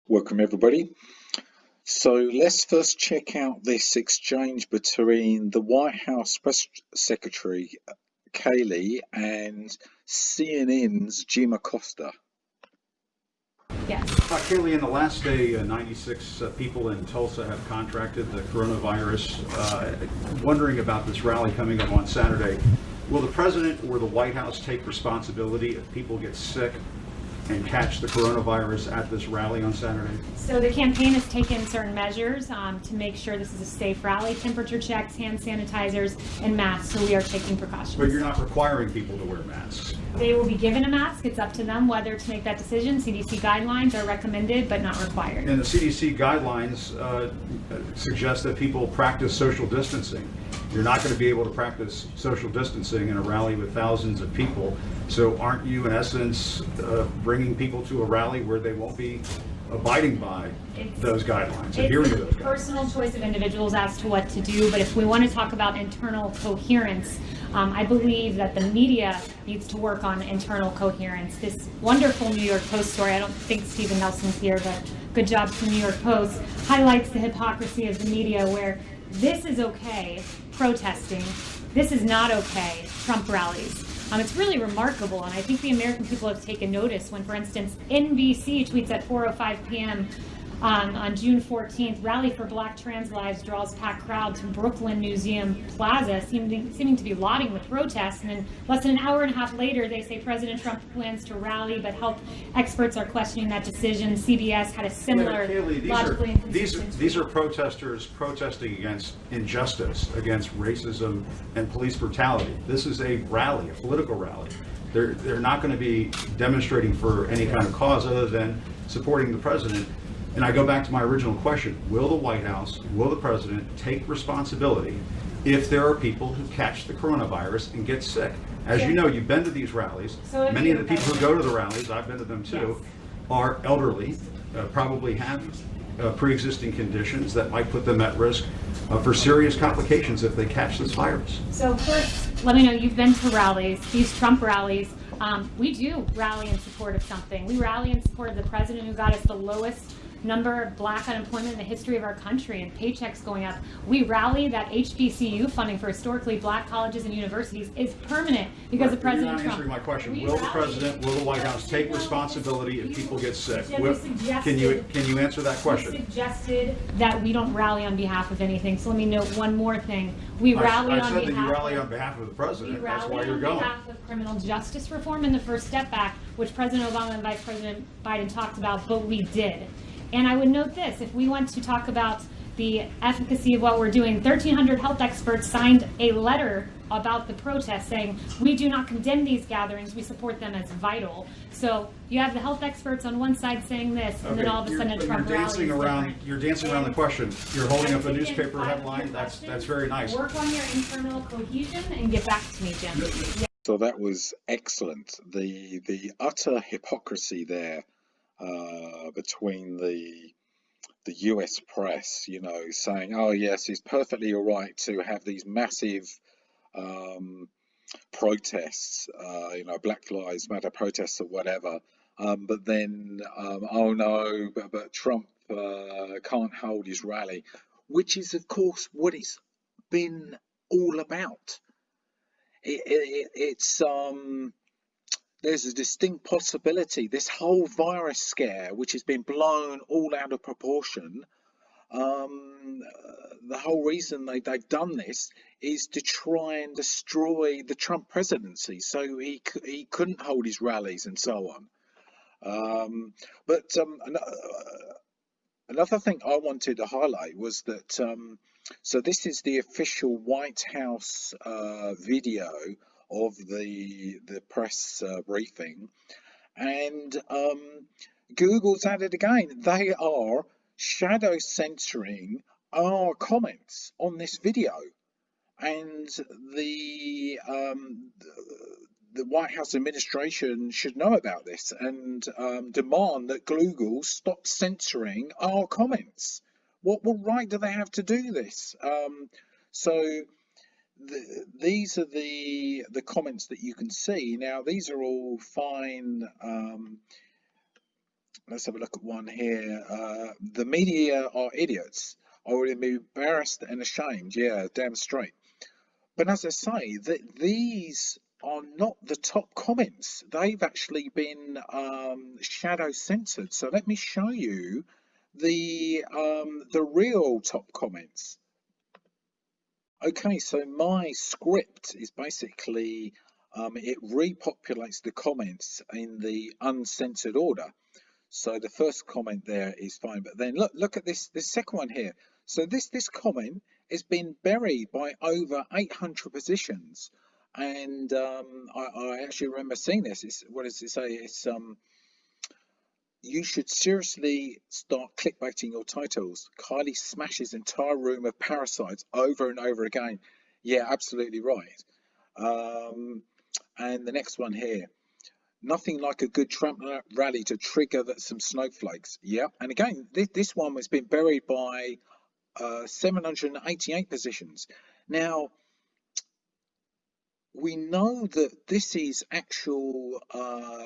Welcome everybody. So let's first check out this exchange between the White House Press Secretary Kayleigh and CNN's Jim Acosta. Yes. Kayleigh, in the last day, 96 people in Tulsa have contracted the coronavirus. Wondering about this rally coming up on Saturday. Will the president or the White House take responsibility if people get sick and catch the coronavirus at this rally on Saturday? So the campaign has taken certain measures to make sure this is a safe rally: temperature checks, hand sanitizers, and masks. So we are taking precautions. But you're not requiring people to wear masks. They will be given a mask. It's up to them whether to make that decision. CDC guidelines are recommended but not required. And the CDC guidelines suggest that people practice social distancing. You're not going to be able to practice social distancing in a rally with thousands of people. So aren't you, in essence, bringing people to a rally where they won't be abiding by those guidelines, adhering to those guidelines? It's a personal choice of individuals as to what to do, but if we want to talk about internal coherence, I believe that the media needs to work on internal coherence. This wonderful New York Post story, I don't think Stephen Nelson's here, but good job to the New York Post, highlights the hypocrisy of the media where this is okay, protesting, this is not okay, Trump rallies. It's really remarkable, and I think the American people have taken notice when, for instance, NBC tweets at 4:05 p.m. On June 14th, rally for Black trans lives draws packed crowd to Brooklyn Museum Plaza, seeming to be lauding the protests. And then less than an hour and a half later, they say President Trump plans to rally, but health experts are questioning that decision. CBS had a similar logically inconsistent. These are protesters protesting against injustice, against racism and police brutality. This is a rally, a political rally. They're not going to be demonstrating for any kind of cause other than supporting the president. And I go back to my original question: will the White House, will the president take responsibility if there are people who catch the coronavirus and get sick? As you know, you've been to these rallies. So many of the people who go to the rallies, I've been to them too, are elderly, probably have pre-existing conditions that might put them at risk for serious complications if they catch this virus. So first, let me know, you've been to rallies, these Trump rallies. We do rally in support of something. We rally in support of the president who got us the lowest number of Black unemployment in the history of our country and paychecks going up. We rally that HBCU funding for historically Black colleges and universities is permanent because of President Trump. You're not answering my question. Will the president, will the White House take responsibility if people get sick? Jim, Can you answer that question? You suggested that we don't rally on behalf of anything. So let me note one more thing. We rally on behalf. I said that you rally on behalf of the president. That's why you're going. We rally on behalf of criminal justice reform and the First Step Act, which President Obama and Vice President Biden talked about, but we did. And I would note this: if we want to talk about the efficacy of what we're doing, 1,300 health experts signed a letter about the protest saying, we do not condemn these gatherings, we support them as vital. So you have the health experts on one side saying this, and then all of a sudden a Trump rally is different. You're dancing around the question. You're holding up a newspaper headline. That's very nice. Work on your internal cohesion and get back to me, Jim. Yeah. So that was excellent. The utter hypocrisy there between the US press, you know, saying, oh yes, it's perfectly all right to have these massive protests, you know, Black Lives Matter protests or whatever, but then oh no, but Trump can't hold his rally, which is of course what it's been all about. It's there's a distinct possibility this whole virus scare, which has been blown all out of proportion, the whole reason they've done this is to try and destroy the Trump presidency, so he couldn't hold his rallies and so on. Another thing I wanted to highlight was that so this is the official White House video of the press briefing, and Google's at it again. They are shadow censoring our comments on this video, and the White House administration should know about this and demand that Google stop censoring our comments. What right do they have to do this? So these are the comments that you can see. Now these are all fine let's have a look at one here. The media are idiots. I would be embarrassed and ashamed. Yeah, damn straight. But as I say, these are not the top comments. They've actually been shadow censored. So let me show you the real top comments. Okay, so my script is basically it repopulates the comments in the uncensored order. So the first comment there is fine, but then look at this second one here. So this comment has been buried by over 800 positions, and I actually remember seeing this. It's, what does it say? It's you should seriously start clickbaiting your titles. Kayleigh smashes entire room of parasites over and over again. Yeah, absolutely right. And the next one here. Nothing like a good Trump rally to trigger some snowflakes. Yep. And again, this one has been buried by 788 positions. Now, we know that this is actual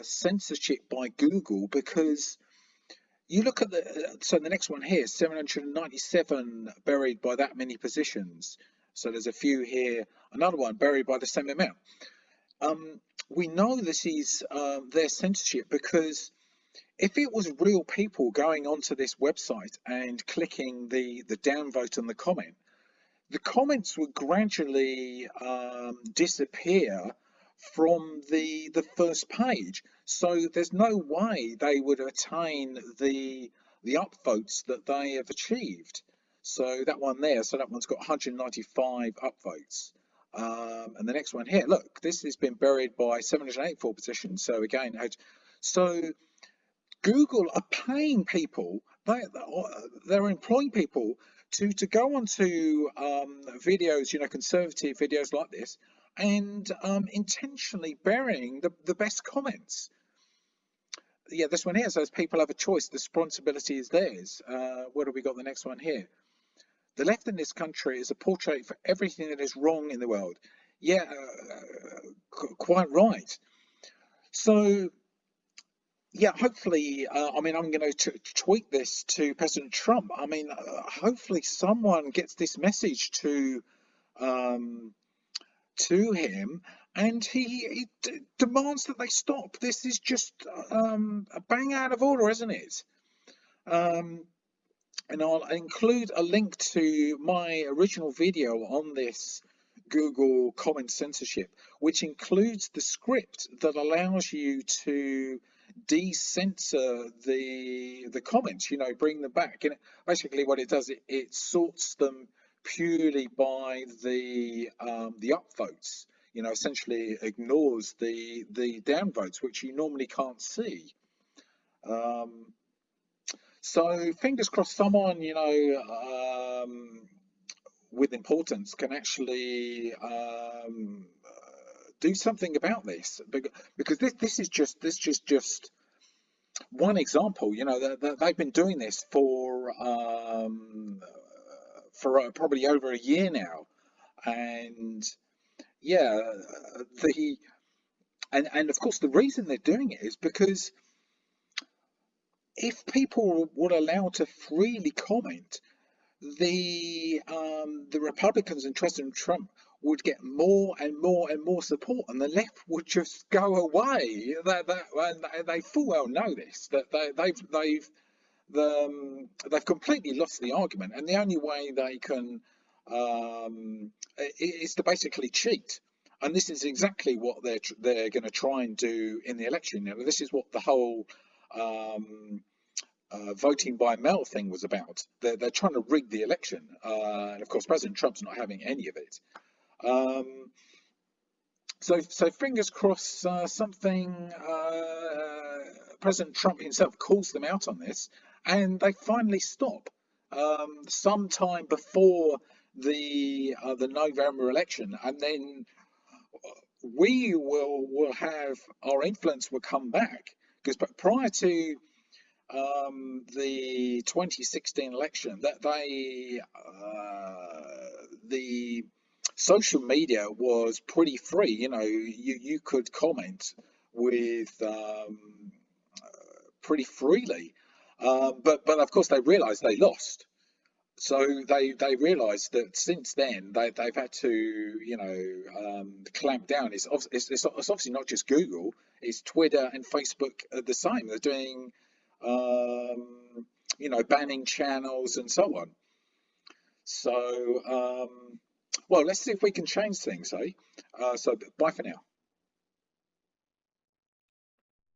censorship by Google, because you look at so the next one here, 797 buried by that many positions. So there's a few here, another one buried by the same amount. We know this is their censorship, because if it was real people going onto this website and clicking the downvote on the comment, the comments would gradually disappear from the first page. So there's no way they would attain the upvotes that they have achieved. So that one there, so that one's got 195 upvotes. And the next one here, look, this has been buried by 784 positions. So again, so Google are paying people, they're employing people to go onto videos, you know, conservative videos like this, and intentionally burying the best comments. Yeah, this one here says people have a choice, the responsibility is theirs. What have we got? The next one here. The left in this country is a portrait for everything that is wrong in the world. Yeah, quite right. So, yeah, hopefully, I mean, I'm going to tweet this to President Trump. I mean, hopefully someone gets this message to him, and he demands that they stop. This is just a bang out of order, isn't it? And I'll include a link to my original video on this Google comment censorship, which includes the script that allows you to de-censor the comments, you know, bring them back. And basically what it does, it sorts them purely by the upvotes, you know, essentially ignores the downvotes, which you normally can't see. So fingers crossed someone, you know, with importance can actually do something about this, because this is just one example. You know, they've been doing this for probably over a year now, and yeah, and of course the reason they're doing it is because if people were allowed to freely comment, the Republicans and President Trump would get more and more and more support, and the left would just go away. They full well know this, that they've completely lost the argument, and the only way they can is to basically cheat. And this is exactly what they're going to try and do in the election. Now, this is what the whole voting by mail thing was about. They're trying to rig the election, and of course President Trump's not having any of it. So fingers crossed something President Trump himself calls them out on this, and they finally stop sometime before the November election, and then we will have our influence will come back, because prior to the 2016 election, that the social media was pretty free. You know, you could comment with pretty freely. But of course they realised they lost. So they realised that since then they've had to, you know, clamp down. It's obviously not just Google. It's Twitter and Facebook are the same. They're doing, you know, banning channels and so on. So well, let's see if we can change things, eh? So bye for now.